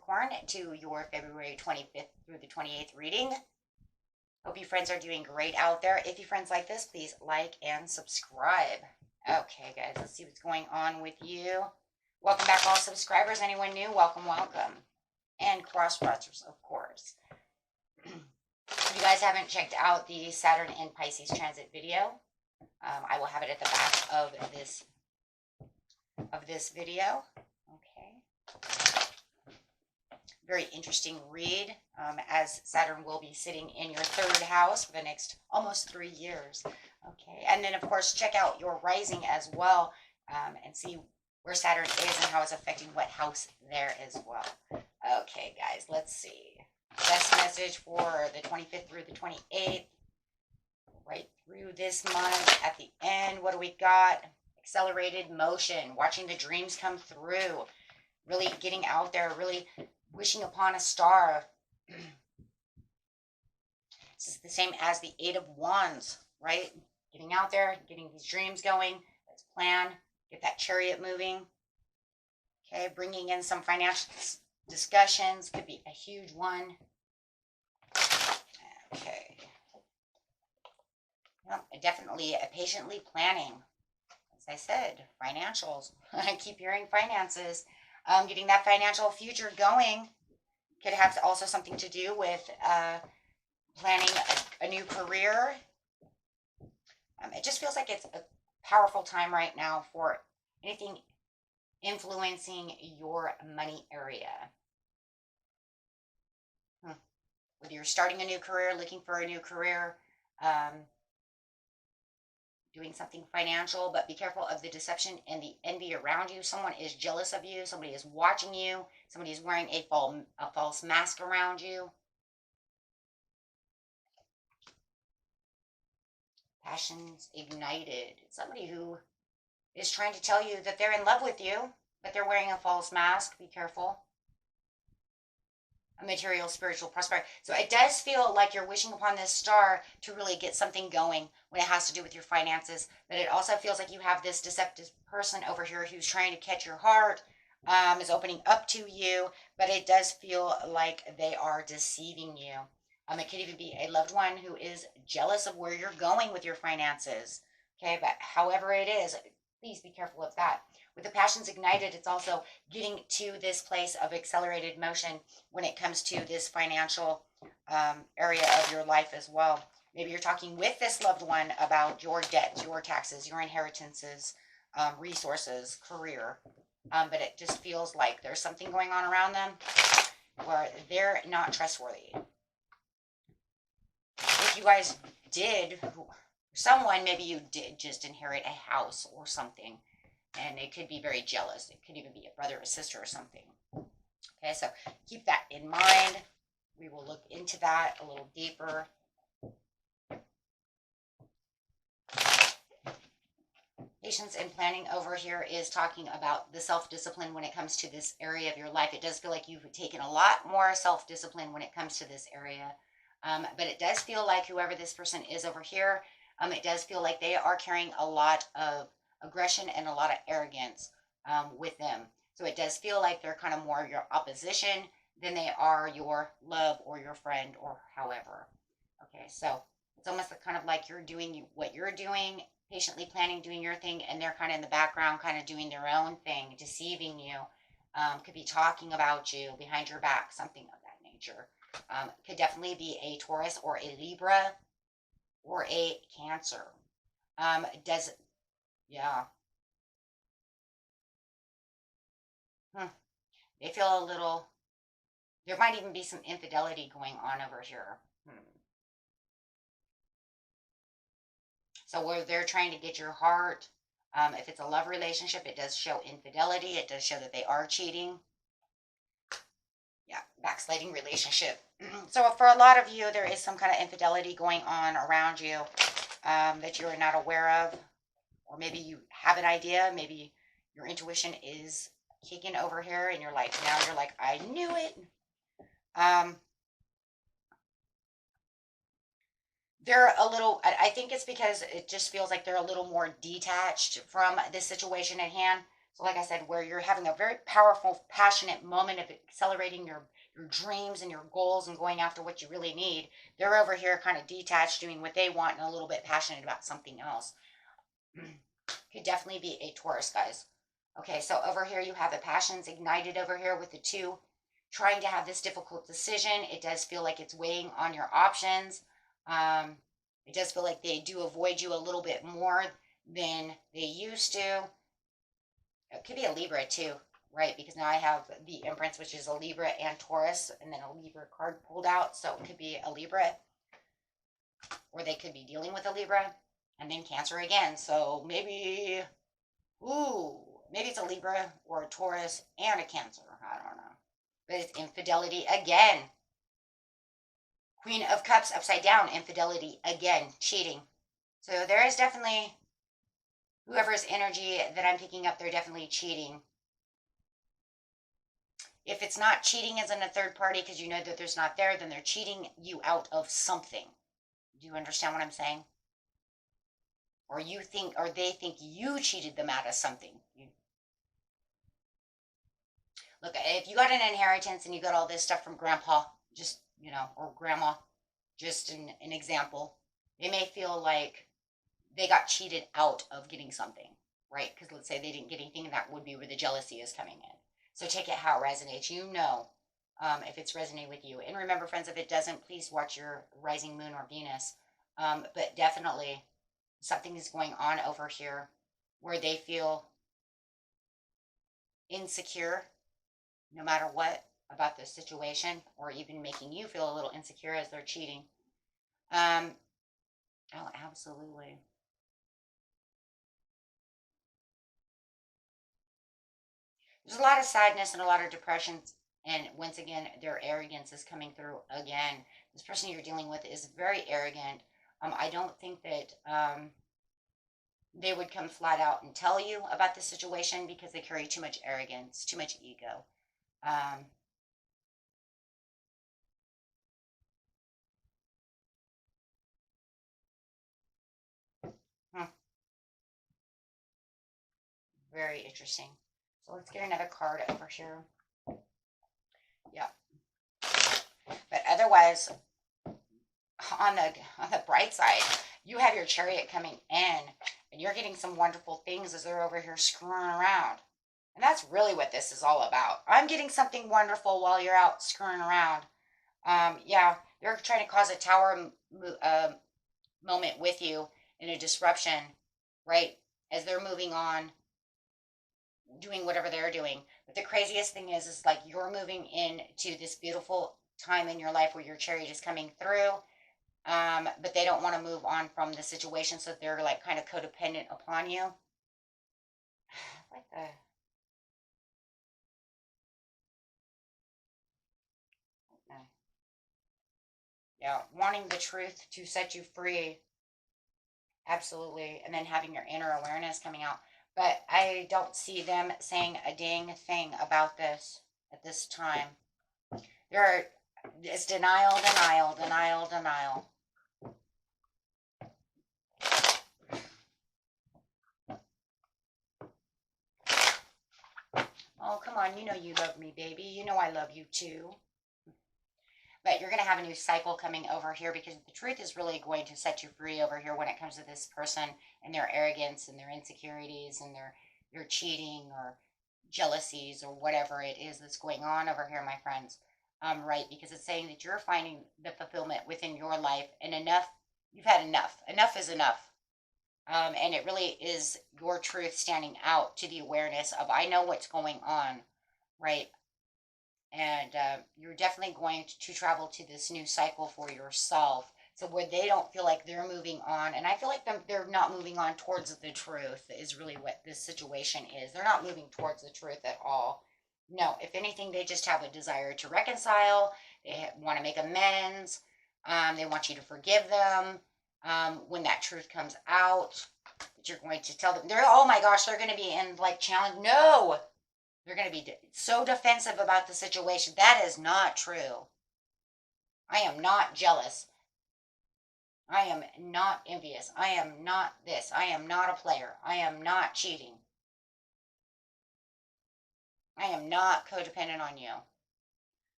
Capricorn, to your February 25th through the 28th reading. Hope you friends are doing great out there. If you friends like this, please like and subscribe. Okay, guys, let's see what's going on with you. Welcome back, all subscribers. Anyone new, welcome, welcome. And cross-watchers, of course. If you guys haven't checked out the Saturn and Pisces transit video, I will have it at the back of this video. Okay. Very interesting read, as Saturn will be sitting in your third house for the next almost 3 years. Okay, and then of course check out your rising as well, and see where Saturn is and how it's affecting what house there as well. Okay, guys, let's see. Best message for the 25th through the 28th. Right through this month, at the end, what do we got? Accelerated motion, watching the dreams come through, really getting out there, really wishing upon a star. This is the same as the Eight of Wands, right? Getting out there, getting these dreams going. Let's plan, get that chariot moving. Okay, bringing in some financial discussions, could be a huge one. Okay. Yep, definitely patiently planning. As I said, financials. I keep hearing finances. Getting that financial future going could have also something to do with planning a new career. It just feels like it's a powerful time right now for anything influencing your money area. Whether you're starting a new career, looking for a new career, doing something financial, but be careful of the deception and the envy around you. Someone is jealous of you. Somebody is watching you. Somebody is wearing a false mask around you. Passions ignited. It's somebody who is trying to tell you that they're in love with you, but they're wearing a false mask. Be careful. A material, spiritual prosperity. So it does feel like you're wishing upon this star to really get something going when it has to do with your finances. But it also feels like you have this deceptive person over here who's trying to catch your heart, is opening up to you. But it does feel like they are deceiving you. It could even be a loved one who is jealous of where you're going with your finances. Okay, but however it is, please be careful of that. With the passions ignited, it's also getting to this place of accelerated motion when it comes to this financial area of your life as well. Maybe you're talking with this loved one about your debts, your taxes, your inheritances, resources, career. But it just feels like there's something going on around them where they're not trustworthy. If you guys did, someone, maybe you did just inherit a house or something, and they could be very jealous. It could even be a brother or sister or something. Okay, so keep that in mind. We will look into that a little deeper. Patience and planning over here is talking about the self-discipline when it comes to this area of your life. It does feel like you've taken a lot more self-discipline when it comes to this area. But it does feel like whoever this person is over here, it does feel like they are carrying a lot of aggression and a lot of arrogance with them. So it does feel like they're kind of more your opposition than they are your love or your friend or however. Okay, so it's almost kind of like you're doing what you're doing, patiently planning, doing your thing, and they're kind of in the background kind of doing their own thing, deceiving you. Could be talking about you behind your back, something of that nature. Could definitely be a Taurus or a Libra or a Cancer. Yeah. They feel a little, there might even be some infidelity going on over here. So where they're trying to get your heart, if it's a love relationship, it does show infidelity. It does show that they are cheating. Yeah, backsliding relationship. So for a lot of you, there is some kind of infidelity going on around you that you're not aware of. Or maybe you have an idea. Maybe your intuition is kicking over here and you're like, I knew it. They're a little, I think it's because it just feels like they're a little more detached from this situation at hand. So like I said, where you're having a very powerful, passionate moment of accelerating your dreams and your goals and going after what you really need, they're over here kind of detached, doing what they want and a little bit passionate about something else. Could definitely be a Taurus, guys. Okay, so over here you have the passions ignited over here with the 2 trying to have this difficult decision. It does feel like it's weighing on your options. It does feel like they do avoid you a little bit more than they used to. It could be a Libra too, right? Because now I have the Empress, which is a Libra and Taurus, and then a Libra card pulled out. So it could be a Libra, or they could be dealing with a Libra, and then Cancer again. So maybe, maybe it's a Libra or a Taurus and a Cancer. I don't know. But it's infidelity again. Queen of Cups upside down, infidelity again, cheating. So there is definitely, whoever's energy that I'm picking up, they're definitely cheating. If it's not cheating as in a third party because you know that there's not there, then they're cheating you out of something. Do you understand what I'm saying? Or you think, or they think you cheated them out of something. Look, if you got an inheritance and you got all this stuff from grandpa, just, or grandma, just an example, they may feel like they got cheated out of getting something, right? Because let's say they didn't get anything, that would be where the jealousy is coming in. So take it how it resonates. If it's resonating with you. And remember, friends, if it doesn't, please watch your rising moon or Venus. But definitely something is going on over here where they feel insecure no matter what about the situation, or even making you feel a little insecure as they're cheating. Oh, absolutely. There's a lot of sadness and a lot of depression. And once again, their arrogance is coming through again. This person you're dealing with is very arrogant. I don't think that they would come flat out and tell you about the situation because they carry too much arrogance, too much ego. Um, hmm, very interesting. So let's get another card over here. Yeah. But otherwise, on the bright side, you have your Chariot coming in, and you're getting some wonderful things as they're over here screwing around. And that's really what this is all about. I'm getting something wonderful while you're out screwing around. Yeah, they're trying to cause a tower moment with you in a disruption, right? As they're moving on, doing whatever they're doing. But the craziest thing is like you're moving into this beautiful time in your life where your Chariot is coming through. But they don't want to move on from the situation, so they're like kind of codependent upon you. Like the yeah, wanting the truth to set you free, absolutely, and then having your inner awareness coming out. But I don't see them saying a dang thing about this at this time. It's denial, denial, denial, denial. Oh, come on, you know you love me, baby. You know I love you too. But you're going to have a new cycle coming over here because the truth is really going to set you free over here when it comes to this person and their arrogance and their insecurities and their cheating or jealousies or whatever it is that's going on over here, my friends. Right, because it's saying that you're finding the fulfillment within your life, and enough, you've had enough. Enough is enough. And it really is your truth standing out to the awareness of, I know what's going on, right? And you're definitely going to travel to this new cycle for yourself. So where they don't feel like they're moving on, and I feel like they're not moving on towards the truth is really what this situation is. They're not moving towards the truth at all. No, if anything, they just have a desire to reconcile. They want to make amends. They want you to forgive them. When that truth comes out, that you're going to tell them, oh my gosh, they're going to be in like challenge. No, they're going to be so defensive about the situation. That is not true. I am not jealous. I am not envious. I am not this. I am not a player. I am not cheating. I am not codependent on you,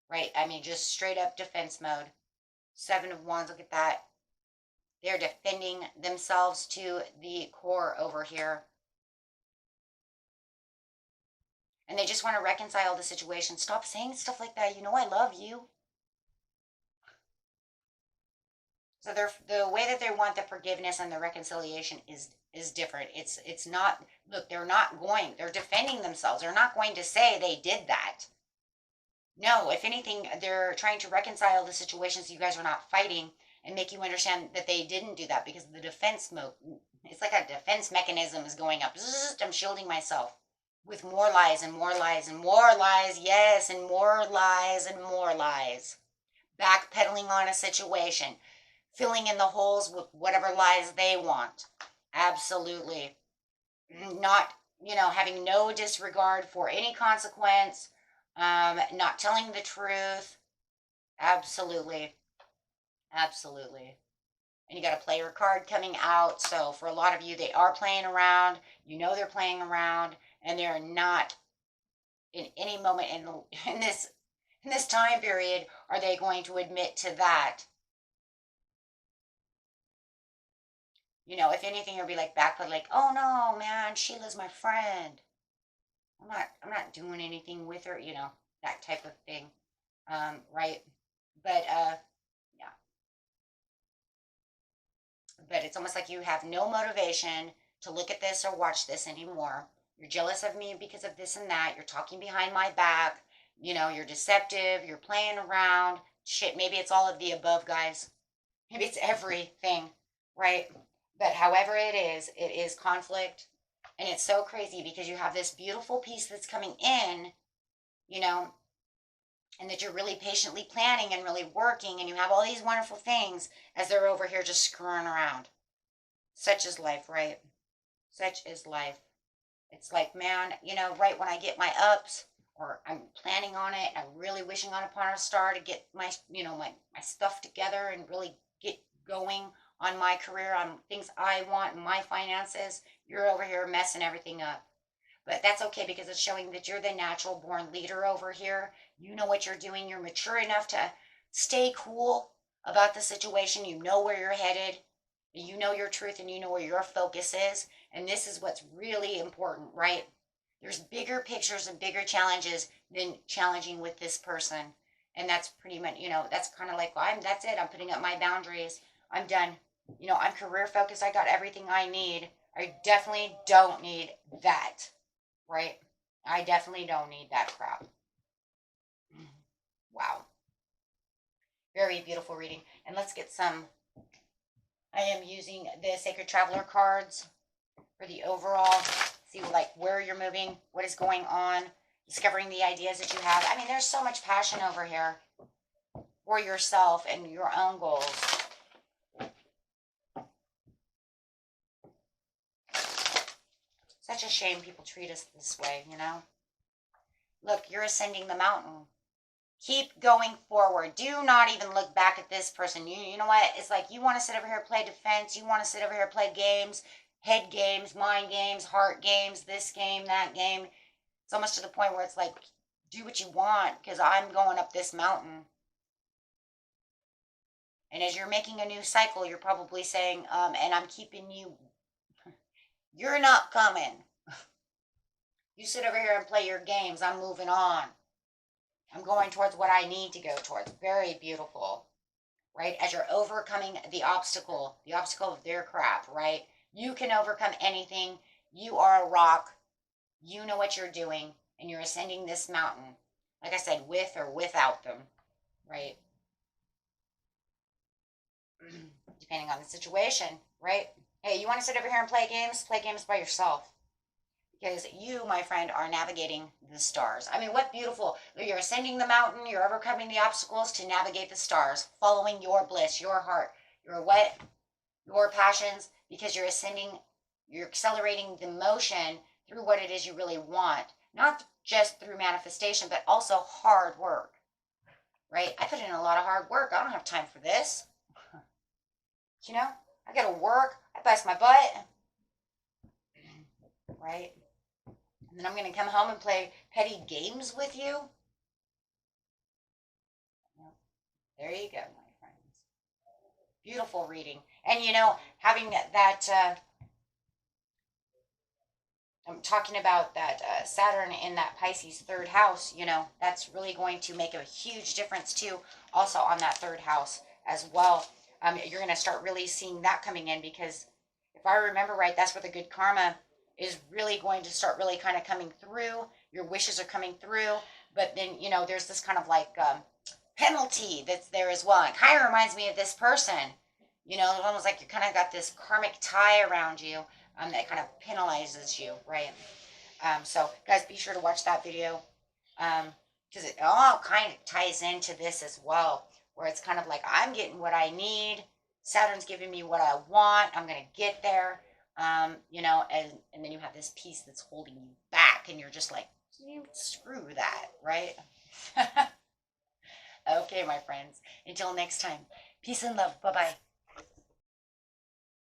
right? I mean, just straight up defense mode. Seven of Wands, look at that. They're defending themselves to the core over here. And they just want to reconcile the situation. Stop saying stuff like that. You know I love you. So the way that they want the forgiveness and the reconciliation is different. It's not, look, they're defending themselves. They're not going to say they did that. No, if anything, they're trying to reconcile the situation so you guys are not fighting and make you understand that they didn't do that because the defense mode, it's like a defense mechanism is going up. I'm shielding myself with more lies and more lies and more lies. Yes, and more lies and more lies. Backpedaling on a situation, filling in the holes with whatever lies they want. Absolutely. Not, having no disregard for any consequence, not telling the truth. Absolutely. Absolutely. And you got a player card coming out. So for a lot of you, they are playing around. They're playing around, and they're not in any moment in this time period are they going to admit to that. If anything, you'll be like backpedal, like, oh no, man, Sheila's my friend. I'm not doing anything with her, that type of thing. Right. But yeah. But it's almost like you have no motivation to look at this or watch this anymore. You're jealous of me because of this and that. You're talking behind my back. You're deceptive. You're playing around. Shit, maybe it's all of the above, guys. Maybe it's everything, right? But however it is conflict. And it's so crazy because you have this beautiful piece that's coming in, and that you're really patiently planning and really working, and you have all these wonderful things as they're over here just screwing around. Such is life, right? Such is life. It's like, man, right when I get my ups, or I'm planning on it, I'm really wishing on upon a star to get my, my stuff together and really get going on my career, on things I want, my finances, you're over here messing everything up. But that's okay because it's showing that you're the natural born leader over here. You know what you're doing. You're mature enough to stay cool about the situation. You know where you're headed. You know your truth and you know where your focus is. And this is what's really important, right? There's bigger pictures and bigger challenges than challenging with this person. And that's pretty much, that's kind of like, that's it. I'm putting up my boundaries. I'm done. I'm career focused. I got everything I need. I definitely don't need that, right? I definitely don't need that crap. Wow. Very beautiful reading. And let's get some. I am using the Sacred Traveler cards for the overall. See like where you're moving, what is going on, discovering the ideas that you have. I mean, there's so much passion over here for yourself and your own goals. Such a shame people treat us this way, Look, you're ascending the mountain. Keep going forward. Do not even look back at this person. You know what? It's like you want to sit over here and play defense. You want to sit over here and play games, head games, mind games, heart games, this game, that game. It's almost to the point where it's like, do what you want because I'm going up this mountain. And as you're making a new cycle, you're probably saying, and I'm keeping you. You're not coming. You sit over here and play your games. I'm moving on. I'm going towards what I need to go towards. Very beautiful, right? As you're overcoming the obstacle of their crap, right? You can overcome anything. You are a rock. You know what you're doing, and you're ascending this mountain. Like I said, with or without them, right? Depending on the situation, right? Hey, you want to sit over here and play games? Play games by yourself. Because you, my friend, are navigating the stars. I mean, what beautiful. You're ascending the mountain. You're overcoming the obstacles to navigate the stars. Following your bliss, your heart, your what? Your passions. Because you're ascending, you're accelerating the motion through what it is you really want. Not just through manifestation, but also hard work. Right? I put in a lot of hard work. I don't have time for this. I got to work. I bust my butt. Right? And then I'm going to come home and play petty games with you. There you go, my friends. Beautiful reading. And you know, having that I'm talking about that Saturn in that Pisces third house, you know, that's really going to make a huge difference too, also on that third house as well. You're going to start really seeing that coming in because if I remember right, that's where the good karma is really going to start really kind of coming through. Your wishes are coming through, but then, you know, there's this kind of like penalty that's there as well. It kind of reminds me of this person. You know, it's almost like you kind of got this karmic tie around you that kind of penalizes you, right? So, guys, be sure to watch that video because it all kind of ties into this as well, where it's kind of like I'm getting what I need. Saturn's giving me what I want. I'm going to get there, you know, and then you have this piece that's holding you back, and you're just like, screw that, right? Okay, my friends. Until next time, peace and love. Bye bye.